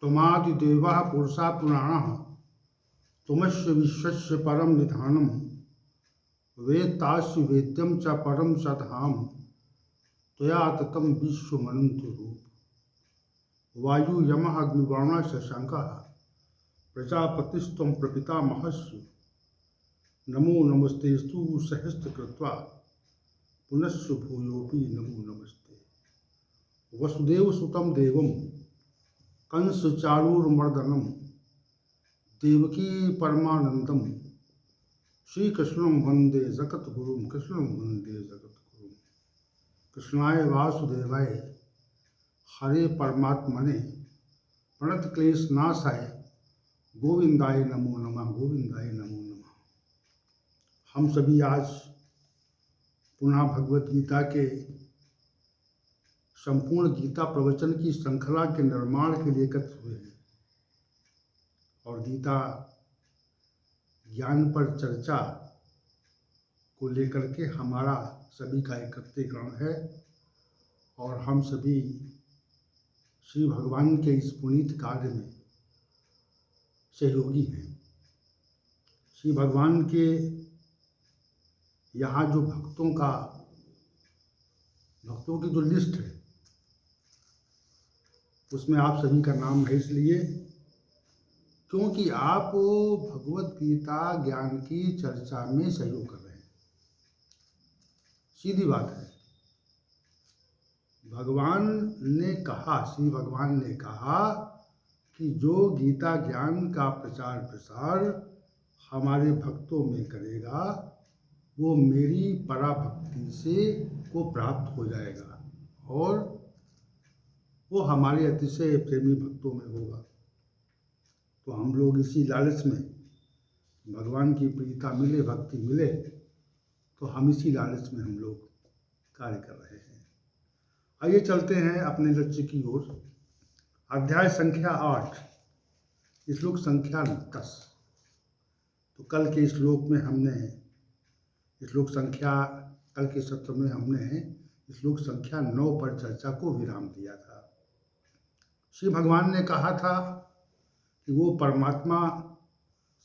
त्वमादिदेवः पुरुषा पुराणः त्वमस्य विश्वस्य परम निधानम वेत्तास्य वेद्यम च परम च धाम त्वया ततं विश्वमनंत रूप वायु यमः अग्निवर्णः शशांकः प्रजापतिस्त्वं प्रपितामहस्य नमो नमस्तेस्तु सहस्रकृत्वा पुनश्च भूयोऽपि नमो नमस्ते। वसुदेवसुतं देवं कंसचारूरमर्दनं देवकी परमानंदम श्रीकृष्णं वंदे जगद्गुरुं कृष्णं वंदे जगद्गुरुं। कृष्णाय वासुदेवाय हरे परमात्मने प्रणतक्लेशनाशाय गोविंदाय नमो नमः, गोविंदाय नमो नमः। हम सभी आज पुनः भगवत गीता के संपूर्ण गीता प्रवचन की श्रृंखला के निर्माण के लिए एकत्र हुए हैं और गीता ज्ञान पर चर्चा को लेकर के हमारा सभी का एकत्रीकरण है और हम सभी श्री भगवान के इस पुनीत कार्य में सहयोगी हैं। श्री भगवान के यहाँ जो भक्तों की जो लिस्ट है उसमें आप सभी का नाम है, इसलिए क्योंकि आप भगवत गीता ज्ञान की चर्चा में सहयोग कर रहे हैं। सीधी बात है। श्री भगवान ने कहा कि जो गीता ज्ञान का प्रचार प्रसार हमारे भक्तों में करेगा वो मेरी पराभक्ति से को प्राप्त हो जाएगा और वो हमारे अतिशय प्रेमी भक्तों में होगा। तो हम लोग इसी लालच में भगवान की प्रियता मिले, भक्ति मिले, तो हम इसी लालच में हम लोग कार्य कर रहे हैं। आइए चलते हैं अपने लक्ष्य की ओर। अध्याय संख्या 8, श्लोक संख्या 10। तो कल के सत्र में हमने श्लोक संख्या 9 पर चर्चा को विराम दिया था। श्री भगवान ने कहा था कि वो परमात्मा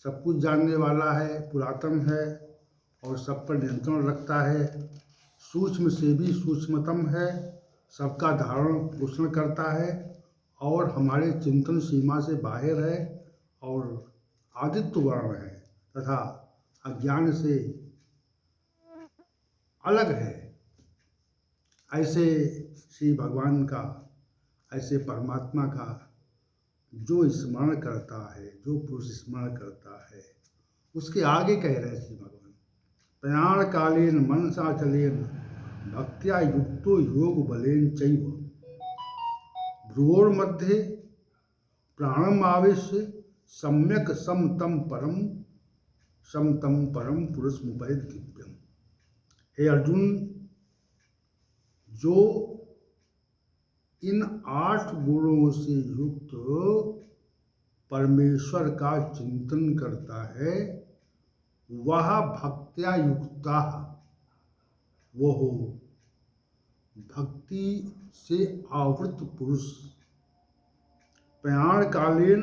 सब कुछ जानने वाला है, पुरातन है और सब पर नियंत्रण रखता है, सूक्ष्म से भी सूक्ष्मतम है, सबका धारण पोषण करता है और हमारे चिंतन सीमा से बाहर है और आदित्य वर्ण है तथा अज्ञान से अलग है। ऐसे श्री भगवान का, ऐसे परमात्मा का जो स्मरण करता है, जो पुरुष स्मरण करता है, उसके आगे कह रहे श्री भगवान, प्रयाण कालेन मनसा चलेन भक्त्या युक्तो योग बलेन चैव भ्रुवोर्मध्ये प्राणम आवेश्य सम्यक समतम परम पुरुषमुपैति दिव्यम। हे अर्जुन, जो इन 8 गुणों से युक्त परमेश्वर का चिंतन करता है वह भक्त्या युक्ता, वो हो भक्ति से आवृत पुरुष, प्रयाण कालीन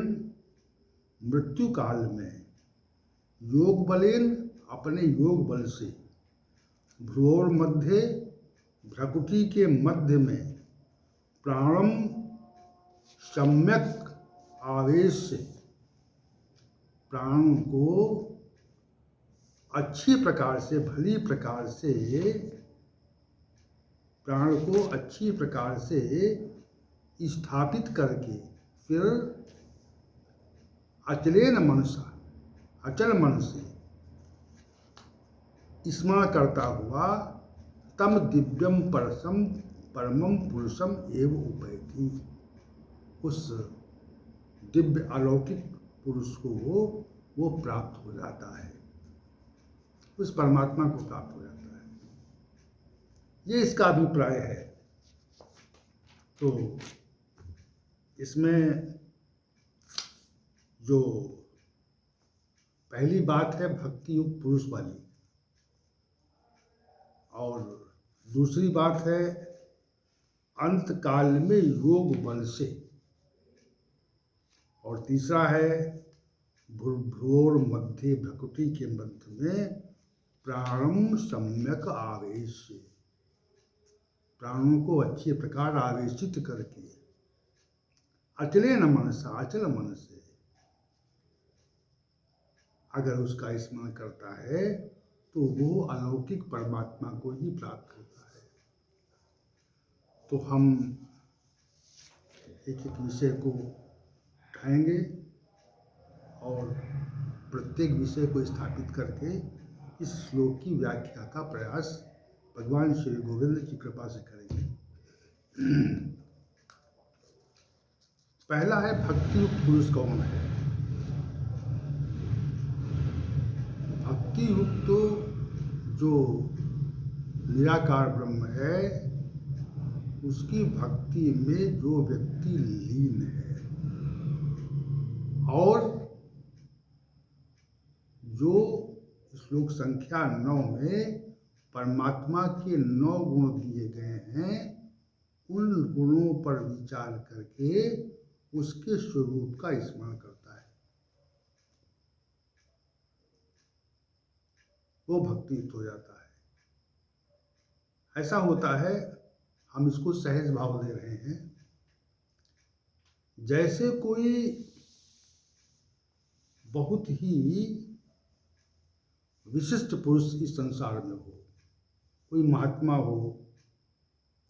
मृत्यु काल में, योग बलेन अपने योग बल से, भ्रुवोर मध्य भ्रकुटी के मध्य में, प्राणम सम्यक आवेश से, प्राण को अच्छी प्रकार से, भली प्रकार से, प्राण को अच्छी प्रकार से स्थापित करके फिर अचलेन मनसा, अचल मन से स्मरण करता हुआ तम दिव्यम परमम पुरुषम एव उपैति, उस दिव्य अलौकिक पुरुष को वो प्राप्त हो जाता है, उस परमात्मा को प्राप्त हो जाता है। ये इसका अभिप्राय है। तो इसमें जो पहली बात है भक्ति युक्त पुरुष वाली, और दूसरी बात है अंत काल में योग बल से, और तीसरा है भ्रुवोर मध्ये भ्रकुटी के मध्य में प्राणम सम्यक आवेश, प्राणों को अच्छे प्रकार आवेशित करके अचलेन मनसा, अचल मन से अगर उसका स्मरण करता है तो वो अलौकिक परमात्मा को ही प्राप्त करता है। तो हम एक एक विषय को उठाएंगे और प्रत्येक विषय को स्थापित करके इस श्लोक की व्याख्या का प्रयास भगवान श्री गोविंद की कृपा से करेंगे। पहला है भक्ति युक्त पुरुष कौन है। भक्ति युक्त जो निराकार ब्रह्म है, उसकी भक्ति में जो व्यक्ति लीन है और जो श्लोक संख्या 9 में परमात्मा के 9 गुण दिए गए हैं, उन गुणों पर विचार करके उसके स्वरूप का स्मरण करता है, वो भक्तियुक्त हो जाता है। ऐसा होता है, हम इसको सहज भाव दे रहे हैं। जैसे कोई बहुत ही विशिष्ट पुरुष इस संसार में हो, कोई महात्मा हो,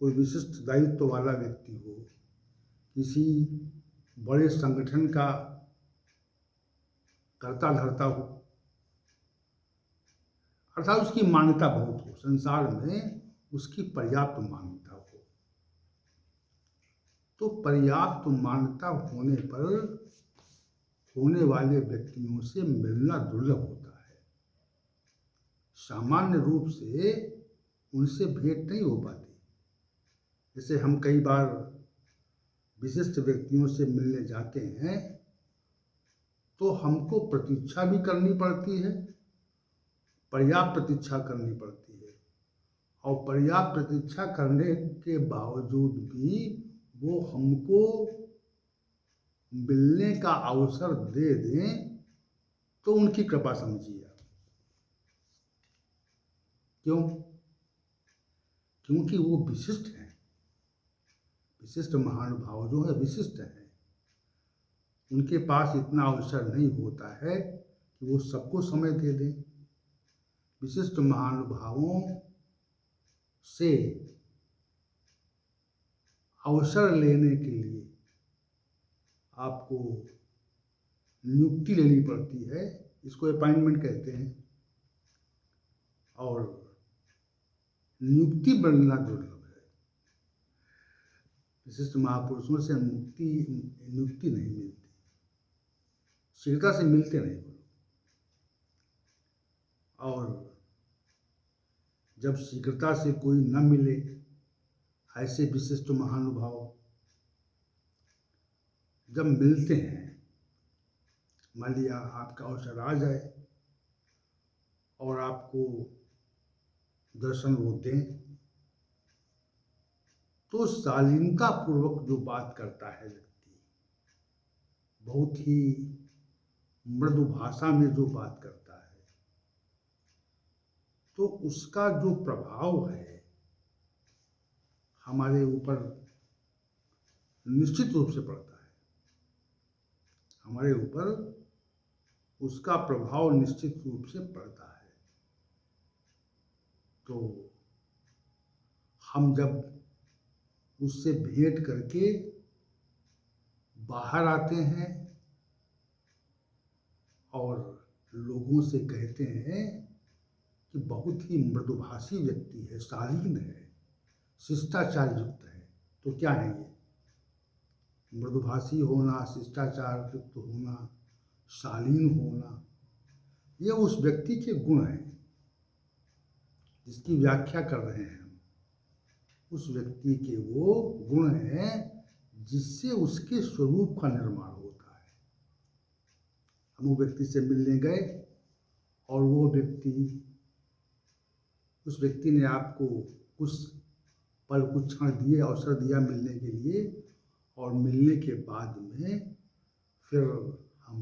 कोई विशिष्ट दायित्व वाला व्यक्ति हो, किसी बड़े संगठन का कर्ता धर्ता हो, अर्थात उसकी मान्यता बहुत हो, संसार में उसकी पर्याप्त मान्यता हो। तो पर्याप्त मान्यता होने पर होने वाले व्यक्तियों से मिलना दुर्लभ होता है। सामान्य रूप से उनसे भेंट नहीं हो पाती। जैसे हम कई बार विशिष्ट व्यक्तियों से मिलने जाते हैं तो हमको प्रतीक्षा भी करनी पड़ती है, पर्याप्त प्रतीक्षा करनी पड़ती है, और पर्याप्त प्रतीक्षा करने के बावजूद भी वो हमको मिलने का अवसर दे दें तो उनकी कृपा समझिए। क्यों? क्योंकि वो विशिष्ट हैं। विशिष्ट महानुभाव जो है विशिष्ट हैं, उनके पास इतना अवसर नहीं होता है कि वो सबको समय दे दें। विशिष्ट महानुभावों से अवसर लेने के लिए आपको नियुक्ति लेनी पड़ती है, इसको अपॉइंटमेंट कहते हैं, और नियुक्ति बनना दुर्लभ है। विशिष्ट महापुरुषों से नियुक्ति नहीं मिलती, शीघ्रता से मिलते नहीं वो। और जब शीघ्रता से कोई न मिले, ऐसे विशिष्ट महानुभाव जब मिलते हैं, मान लिया आपका अवसर आ जाए और आपको दर्शन वो दें, तो शालीनता पूर्वक जो बात करता है व्यक्ति, बहुत ही मृदु भाषा में जो बात करता है, तो उसका जो प्रभाव है हमारे ऊपर निश्चित रूप से पड़ता है। हमारे ऊपर उसका प्रभाव निश्चित रूप से पड़ता है। तो हम जब उससे भेंट करके बाहर आते हैं और लोगों से कहते हैं कि बहुत ही मृदुभाषी व्यक्ति है, शालीन है, शिष्टाचार युक्त है, तो क्या है ये? मृदुभाषी होना, शिष्टाचार युक्त होना, शालीन होना, ये उस व्यक्ति के गुण हैं जिसकी व्याख्या कर रहे हैं हम। उस व्यक्ति के वो गुण हैं जिससे उसके स्वरूप का निर्माण होता है। हम वो व्यक्ति से मिलने गए और वो व्यक्ति, उस व्यक्ति ने आपको कुछ पल, कुछ क्षण दिए, अवसर दिया मिलने के लिए, और मिलने के बाद में फिर हम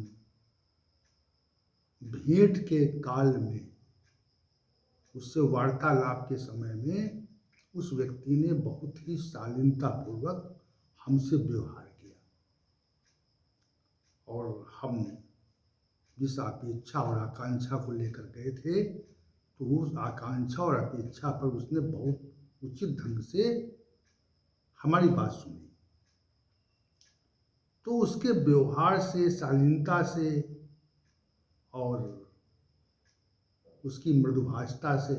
भेंट के काल में, उससे वार्तालाप के समय में उस व्यक्ति ने बहुत ही शालीनतापूर्वक हमसे व्यवहार किया और हम जिस अपेक्षा और आकांक्षा को लेकर गए थे, तो उस आकांक्षा और अपेक्षा पर उसने बहुत उचित ढंग से हमारी बात सुनी। तो उसके व्यवहार से, शालीनता से और उसकी मृदुभाषिता से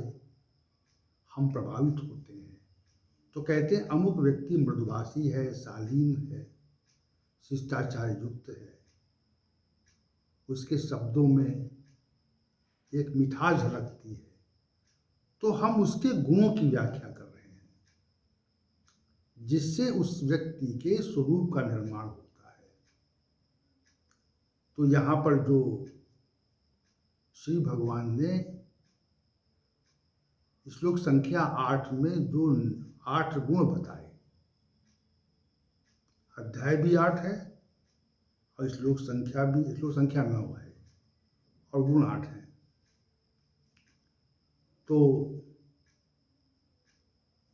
हम प्रभावित होते हैं। तो कहते हैं अमुक व्यक्ति मृदुभाषी है, शालीन है, शिष्टाचार युक्त है, उसके शब्दों में एक मिठास झलकती है। तो हम उसके गुणों की व्याख्या कर रहे हैं, जिससे उस व्यक्ति के स्वरूप का निर्माण होता है। तो यहाँ पर जो श्री भगवान ने श्लोक संख्या 8 में जो 8 गुण बताए, अध्याय भी 8 है और श्लोक संख्या 9 है और गुण 8 है। तो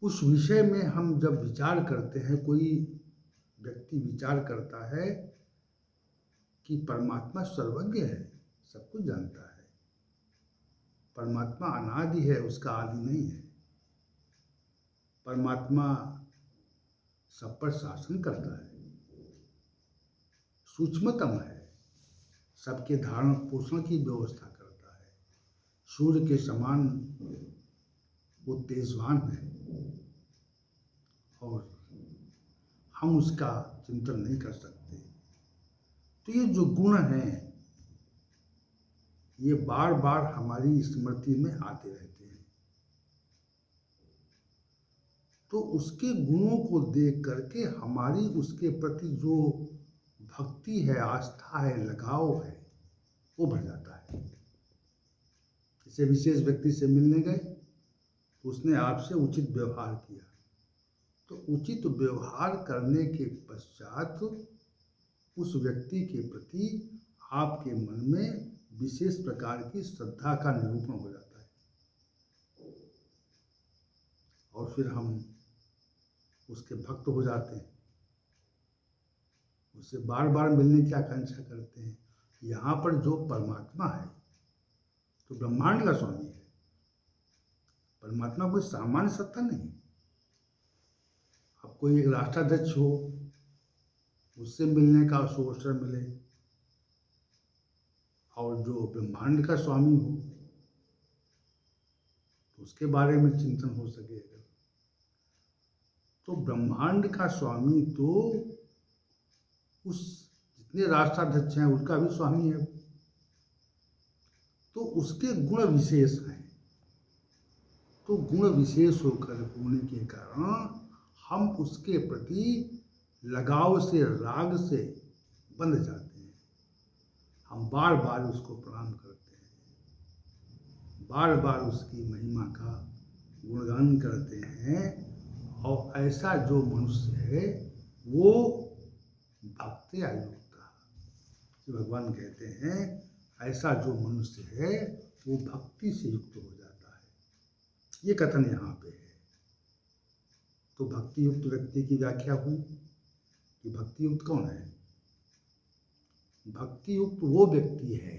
उस विषय में हम जब विचार करते हैं, कोई व्यक्ति विचार करता है कि परमात्मा सर्वज्ञ है, सब कुछ जानता है, परमात्मा अनादि है, उसका आदि नहीं है, परमात्मा सब पर शासन करता है, सूक्ष्मतम है, सबके धारण पोषण की व्यवस्था करता है, सूर्य के समान वो तेजवान है और हम उसका चिंतन नहीं कर सकते। तो ये जो गुण हैं, ये बार बार हमारी स्मृति में आते रहते हैं। तो उसके गुणों को देख करके हमारी उसके प्रति जो भक्ति है, आस्था है, लगाव है, वो बढ़ जाता है। जैसे विशेष व्यक्ति से मिलने गए, उसने आपसे उचित व्यवहार किया, तो उचित व्यवहार करने के पश्चात उस व्यक्ति के प्रति आपके मन में विशेष प्रकार की श्रद्धा का निरूपण हो जाता है और फिर हम उसके भक्त हो जाते हैं, उससे बार बार मिलने की आकांक्षा करते हैं। यहाँ पर जो परमात्मा है तो ब्रह्मांड का स्वामी है, परमात्मा कोई सामान्य सत्ता नहीं। अब कोई एक राष्ट्राध्यक्ष हो, उससे मिलने का अवसर मिले, और जो ब्रह्मांड का स्वामी हो तो उसके बारे में चिंतन हो सकेगा। तो ब्रह्मांड का स्वामी तो उस जितने राष्ट्राध्यक्ष हैं उनका भी स्वामी है, तो उसके गुण विशेष हैं। तो गुण विशेष होकर होने के कारण हम उसके प्रति लगाव से, राग से बंध जाते हैं। हम बार बार उसको प्रणाम करते हैं, बार बार उसकी महिमा का गुणगान करते हैं। और ऐसा जो मनुष्य है वो भक्त्या युक्तः, भगवान कहते हैं ऐसा जो मनुष्य है वो भक्ति से युक्त हो जाता है। ये कथन यहाँ पे है। तो भक्ति युक्त व्यक्ति की व्याख्या हुई कि भक्ति युक्त कौन है? भक्ति युक्त वो व्यक्ति है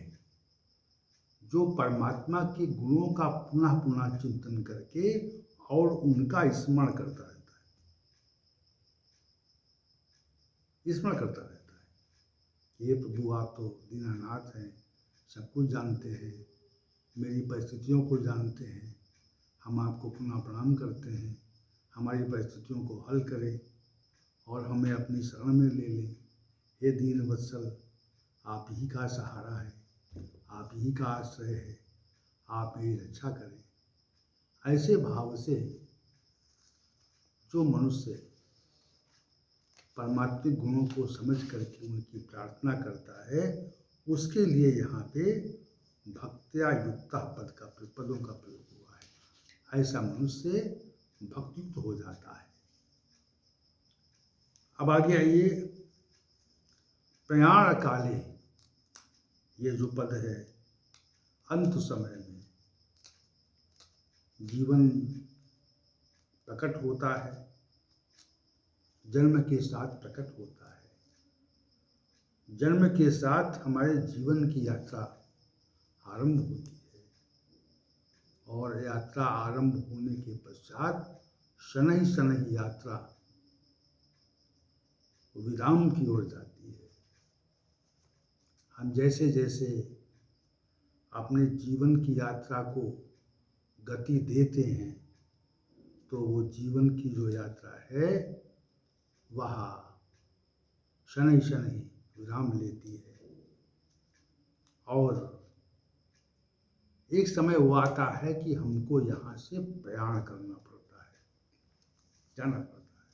जो परमात्मा के गुणों का पुनः पुनः चिंतन करके और उनका स्मरण करता रहता है, स्मरण करता रहता है। ये प्रभु आप तो दीनानाथ हैं, सब कुछ जानते हैं, मेरी परिस्थितियों को जानते हैं, हम आपको पुनः प्रणाम करते हैं, हमारी परिस्थितियों को हल करें और हमें अपनी शरण में ले लें। हे दीन वत्सल, आप ही का सहारा है, आप ही का आश्रय है, आप मेरी रक्षा करें। ऐसे भाव से जो मनुष्य परमात्मिक गुणों को समझ करके उनकी प्रार्थना करता है, उसके लिए यहाँ पे भक्त्या युक्ता पदों का प्रयोग हुआ है। ऐसा मनुष्य भक्तियुक्त हो जाता है। अब आगे आइए, प्रयाण काले, ये जो पद है, अंत समय में जीवन प्रकट होता है, जन्म के साथ प्रकट होता है। जन्म के साथ हमारे जीवन की यात्रा आरंभ होती है और यात्रा आरंभ होने के पश्चात शनैः शनैः यात्रा विराम की ओर जाती है। हम जैसे जैसे अपने जीवन की यात्रा को गति देते हैं तो वो जीवन की जो यात्रा है वह शनैः शनैः विराम लेती है और एक समय वो आता है कि हमको यहाँ से प्रयाण करना पड़ता है, जाना पड़ता है।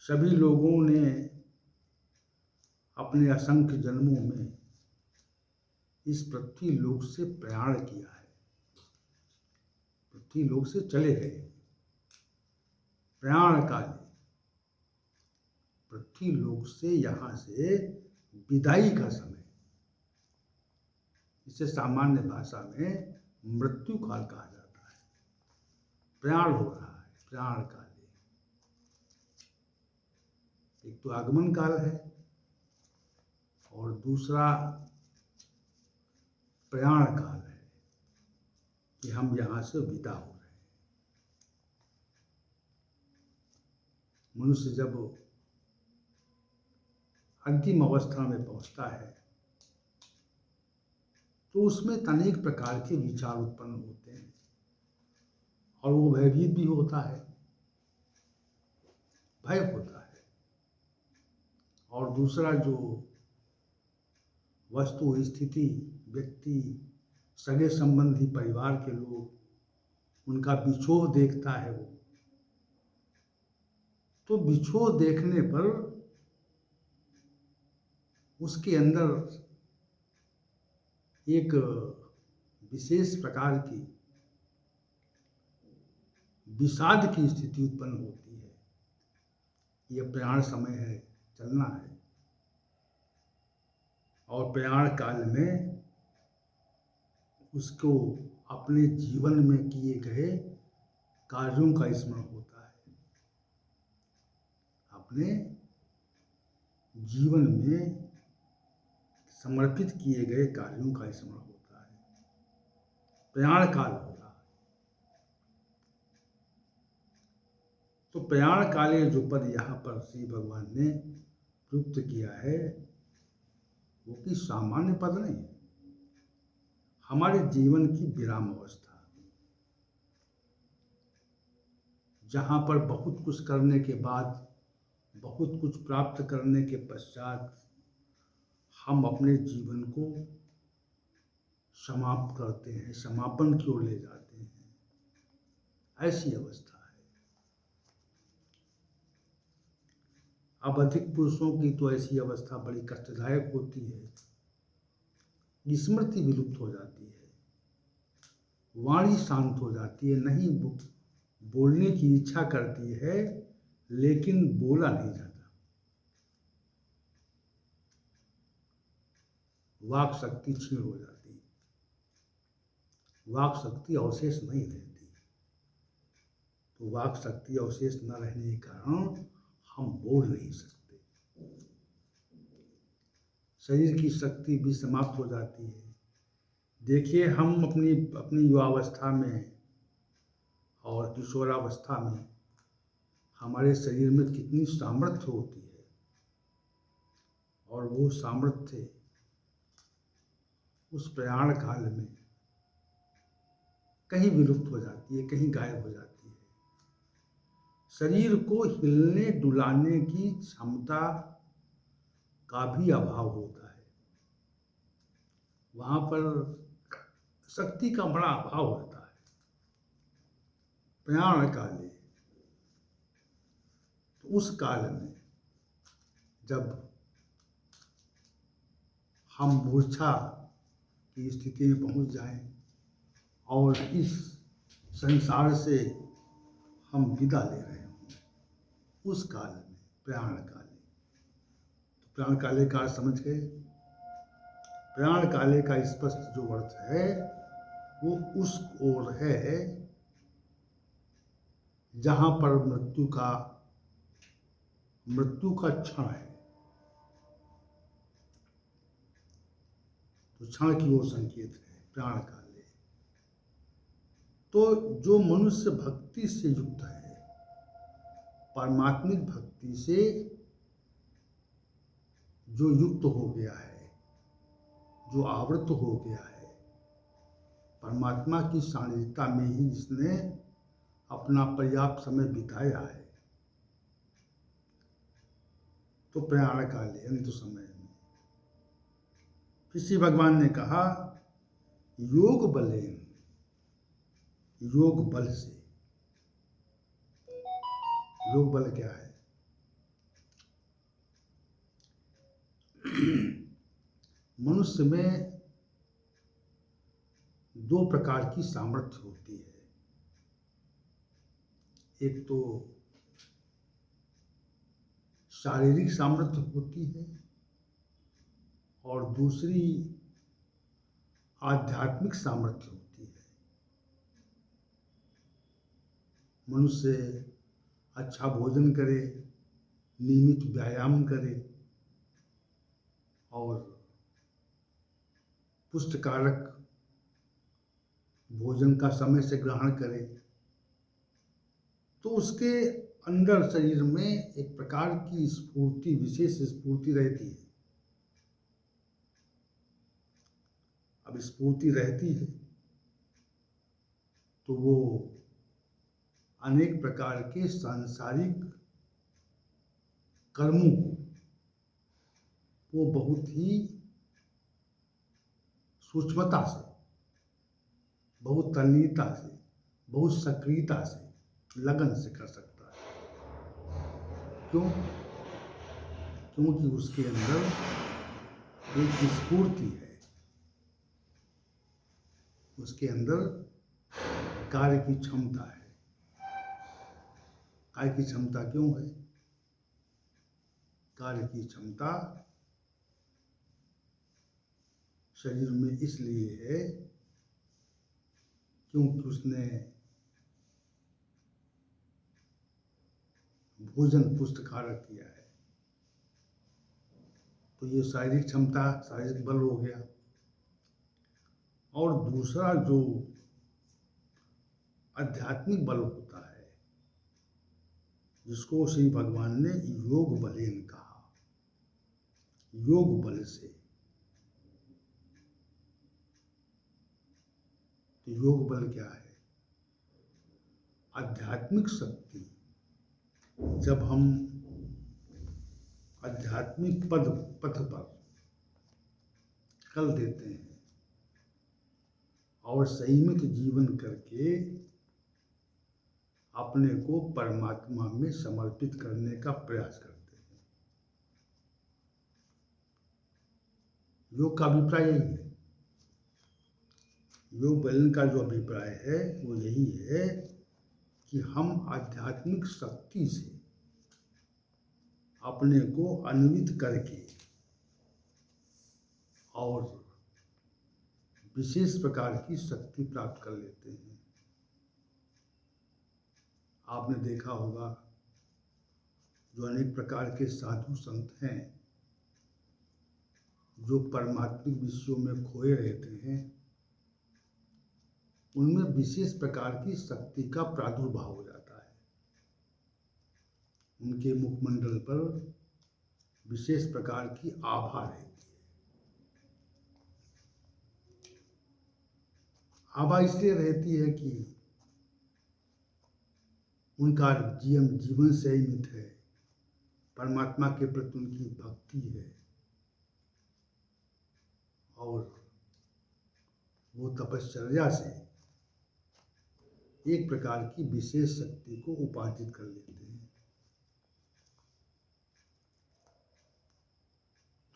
सभी लोगों ने अपने असंख्य जन्मों में इस पृथ्वी लोक से प्रयाण किया है, पृथ्वी लोक से चले गए। प्रयाण काले, पृथ्वी लोक से यहाँ से विदाई का समय, इसे सामान्य भाषा में मृत्यु काल कहा जाता है। प्रयाण हो रहा है, प्रयाण काले। एक तो आगमन काल है और दूसरा प्रयाण काल है कि हम यहाँ से विदा हो रहे हैं। मनुष्य जब अंतिम अवस्था में पहुँचता है तो उसमें अनेक प्रकार के विचार उत्पन्न होते हैं और वो भयभीत भी होता है, भय होता है। और दूसरा जो वस्तु स्थिति, व्यक्ति, सगे संबंधी, परिवार के लोग, उनका बिछोह देखता है वो, तो बिछोह देखने पर उसके अंदर एक विशेष प्रकार की विषाद की स्थिति उत्पन्न होती है। यह प्रयाण समय है, चलना है और प्रयाण काल में उसको अपने जीवन में किए गए कार्यों का स्मरण होता है, अपने जीवन में समर्पित किए गए कार्यों का स्मरण होता है। प्रयाण काल हो रहा है। तो प्रयाण काले जो पद यहाँ पर श्री भगवान ने प्रयुक्त किया है वो कि सामान्य पद नहीं है, हमारे जीवन की विराम अवस्था, जहाँ पर बहुत कुछ करने के बाद, बहुत कुछ प्राप्त करने के पश्चात हम अपने जीवन को समाप्त करते हैं, समापन की ओर ले जाते हैं, ऐसी अवस्था है। अब अधिक पुरुषों की तो ऐसी अवस्था बड़ी कष्टदायक होती है, स्मृति विलुप्त हो जाती है, वाणी शांत हो जाती है, नहीं बोलने की इच्छा करती है लेकिन बोला नहीं जाता, वाक शक्ति क्षीण हो जाती है, वाक शक्ति अवशेष नहीं रहती। तो वाक शक्ति अवशेष न रहने के कारण हम बोल नहीं सकते, शरीर की शक्ति भी समाप्त हो जाती है। देखिए हम अपनी युवावस्था में और किशोरावस्था में हमारे शरीर में कितनी सामर्थ्य होती है और वो सामर्थ्य उस प्रयाण काल में कहीं विलुप्त हो जाती है, कहीं गायब हो जाती है। शरीर को हिलने डुलाने की क्षमता का भी अभाव होता है, वहाँ पर शक्ति का बड़ा अभाव होता है प्रयाण काले। तो उस काल में जब हम मूर्छा की स्थिति में पहुंच जाएं और इस संसार से हम विदा ले रहे हों, उस काल में प्रयाण काले। तो प्राण काले का अर्थ समझ गए। प्राण काले का स्पष्ट जो अर्थ है वो उस ओर है जहां पर मृत्यु का क्षण है, तो क्षण की ओर संकेत है प्राण काले। तो जो मनुष्य भक्ति से युक्त है, परमात्मिक भक्ति से जो युक्त हो गया है, जो आवृत हो गया है, परमात्मा की सानिध्यता में ही जिसने अपना पर्याप्त समय बिताया है, तो प्रयाण काले अंत समय में किसी भगवान ने कहा योग बलेन, योग बल से। योग बल क्या है? मनुष्य में दो प्रकार की सामर्थ्य होती है। एक तो शारीरिक सामर्थ्य होती है और दूसरी आध्यात्मिक सामर्थ्य होती है। मनुष्य अच्छा भोजन करे, नियमित व्यायाम करे और पुष्टिकारक भोजन का समय से ग्रहण करे, तो उसके अंदर शरीर में एक प्रकार की स्फूर्ति, विशेष स्फूर्ति रहती है। अब स्फूर्ति रहती है तो वो अनेक प्रकार के सांसारिक कर्मों को वो बहुत ही सूक्ष्मता से, बहुत तन्मयता से, बहुत सक्रियता से, लगन से कर सकता है। क्यों? क्योंकि उसके अंदर एक स्फूर्ति है, उसके अंदर कार्य की क्षमता है। कार्य की क्षमता क्यों है? कार्य की क्षमता शरीर में इसलिए है क्योंकि उसने भोजन पुष्टिकारक किया है। तो ये शारीरिक क्षमता, शारीरिक बल हो गया। और दूसरा जो आध्यात्मिक बल होता है, जिसको श्री भगवान ने योग बलेन कहा, योग बल से। तो योग बल क्या है? आध्यात्मिक शक्ति। जब हम आध्यात्मिक पथ पर चल देते हैं और संयमित जीवन करके अपने को परमात्मा में समर्पित करने का प्रयास करते हैं। योग का अभिप्राय यही है। योग बलन का जो अभिप्राय है वो यही है कि हम आध्यात्मिक शक्ति से अपने को अन्वित करके और विशेष प्रकार की शक्ति प्राप्त कर लेते हैं। आपने देखा होगा जो अनेक प्रकार के साधु संत हैं जो परमात्मिक विषयों में खोए रहते हैं, उनमें विशेष प्रकार की शक्ति का प्रादुर्भाव हो जाता है। उनके मुखमंडल पर विशेष प्रकार की आभा रहती है। आभा इसलिए रहती है कि उनका जीवन संयमित है, परमात्मा के प्रति उनकी भक्ति है और वो तपश्चर्या से एक प्रकार की विशेष शक्ति को उपार्जित कर लेते हैं।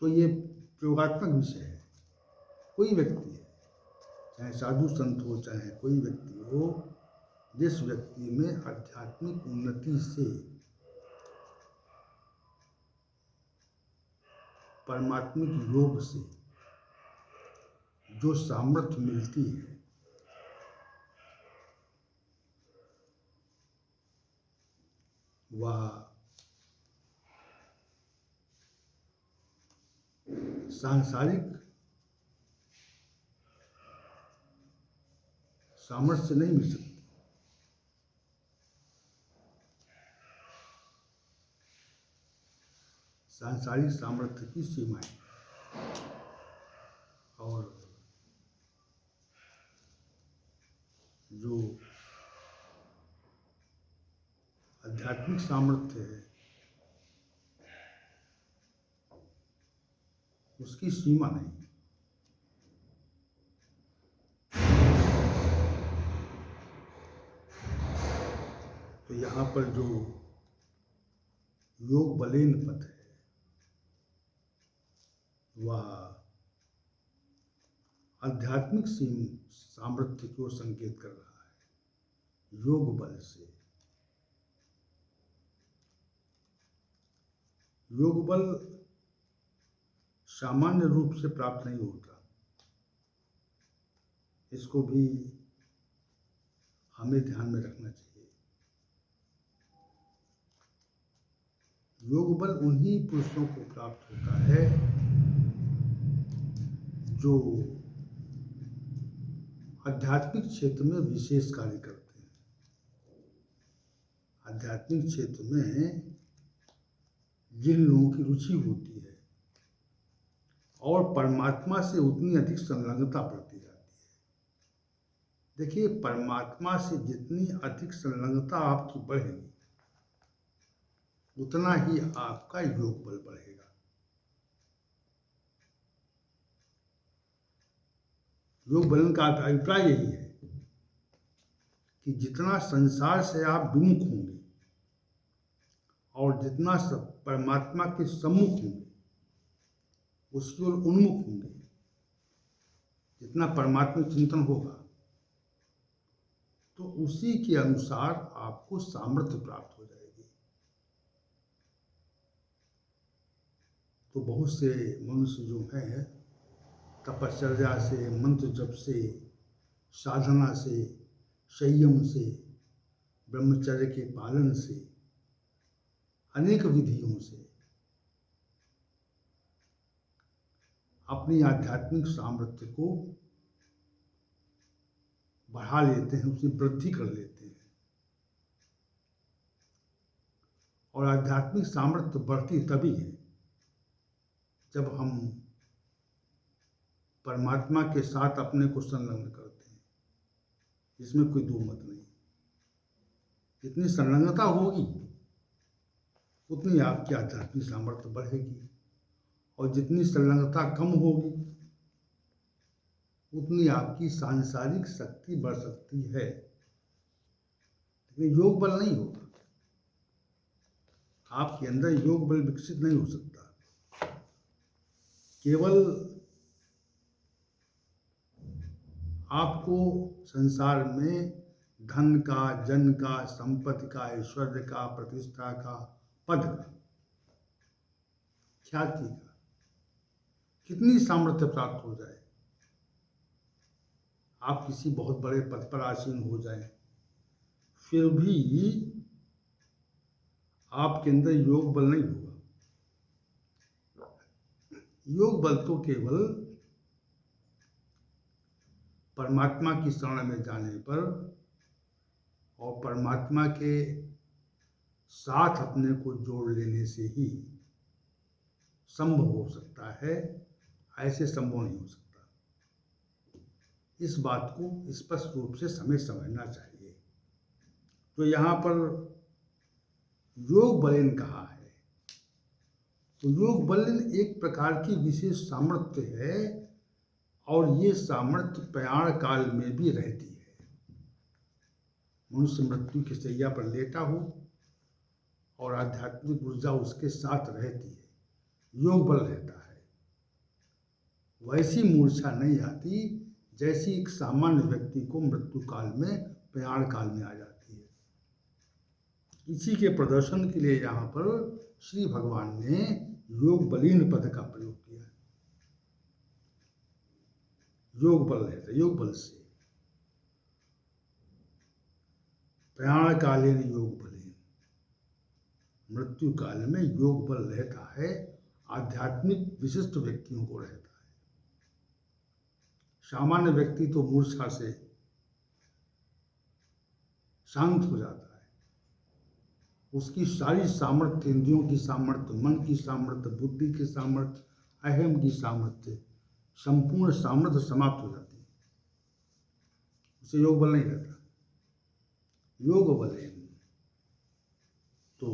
तो ये प्रयोगात्मक विषय है। कोई व्यक्ति है, चाहे साधु संत हो, चाहे कोई व्यक्ति हो, जिस व्यक्ति में आध्यात्मिक उन्नति से परमात्मिक योग से जो सामर्थ्य मिलती है वह सांसारिक सामर्थ्य से नहीं मिल सकती। सांसारिक सामर्थ्य की सीमाएं और जो आध्यात्मिक सामर्थ्य है उसकी सीमा नहीं। तो यहाँ पर जो योग बलेन पथ है वह आध्यात्मिक सामर्थ्य को संकेत कर रहा है। योग बल से, योग बल सामान्य रूप से प्राप्त नहीं होता, इसको भी हमें ध्यान में रखना चाहिए। योग बल उन्हीं पुरुषों को प्राप्त होता है जो आध्यात्मिक क्षेत्र में विशेष कार्य करते हैं। आध्यात्मिक क्षेत्र में जिन लोगों की रुचि होती है और परमात्मा से उतनी अधिक संलग्नता बढ़ती जाती है। देखिए, परमात्मा से जितनी अधिक संलग्नता आपकी बढ़ेगी उतना ही आपका योग बल बढ़ेगा। योग बल का अभिप्राय यही है कि जितना संसार से आप विमुख होंगे और जितना परमात्मा के सम्मुख होंगे, उसकी ओर उन्मुख होंगे, जितना परमात्मा चिंतन होगा, तो उसी के अनुसार आपको सामर्थ्य प्राप्त हो जाएगी। तो बहुत से मनुष्य जो हैं तपश्चर्या से, मंत्र जप से, साधना से, संयम से, ब्रह्मचर्य के पालन से, अनेक विधियों से अपनी आध्यात्मिक सामर्थ्य को बढ़ा लेते हैं, उसमें वृद्धि कर लेते हैं। और आध्यात्मिक सामर्थ्य बढ़ती तभी है जब हम परमात्मा के साथ अपने को संलग्न करते हैं। इसमें कोई दो मत नहीं। जितनी संलग्नता होगी उतनी आपकी आध्यात्मिक सामर्थ्य बढ़ेगी, और जितनी संलग्नता कम होगी उतनी आपकी सांसारिक शक्ति बढ़ सकती है, लेकिन योग बल नहीं होगा। आपके अंदर योग बल विकसित नहीं हो सकता। केवल आपको संसार में धन का, जन का, संपत्ति का, ऐश्वर्य का, प्रतिष्ठा का, पद का, ख्याति का कितनी सामर्थ्य प्राप्त हो जाए, आप किसी बहुत बड़े पद पर आसीन हो जाएं, फिर भी आपके अंदर योग बल नहीं होगा। योग बल तो केवल परमात्मा की शरण में जाने पर और परमात्मा के साथ अपने को जोड़ लेने से ही संभव हो सकता है, ऐसे संभव नहीं हो सकता। इस बात को स्पष्ट रूप से हमें समझना चाहिए। तो यहाँ पर योग बलेन कहा है, तो योग बलेन एक प्रकार की विशेष सामर्थ्य है, और ये सामर्थ्य प्रयाण काल में भी रहती है। मनुष्य मृत्यु की शैया पर लेटा हो और आध्यात्मिक ऊर्जा उसके साथ रहती है, योग बल रहता है। वैसी मूर्छा नहीं आती जैसी एक सामान्य व्यक्ति को मृत्यु काल में, प्रयाण काल में आ जाती है। इसी के प्रदर्शन के लिए यहाँ पर श्री भगवान ने योग बलीन पद का प्रयोग किया है। योग बल रहता है, योग बल से। प्रयाण कालीन योग बलीन, मृत्यु काल में योग बल रहता है, आध्यात्मिक विशिष्ट व्यक्तियों को रहता है। सामान्य व्यक्ति तो मूर्छा से शांत हो जाता है, उसकी सारी सामर्थ्य, इंद्रियों की सामर्थ्य, मन की सामर्थ्य, बुद्धि की सामर्थ्य, अहम की सामर्थ्य, संपूर्ण सामर्थ्य समाप्त हो जाती है, उसे योग बल नहीं रहता। योग बल है तो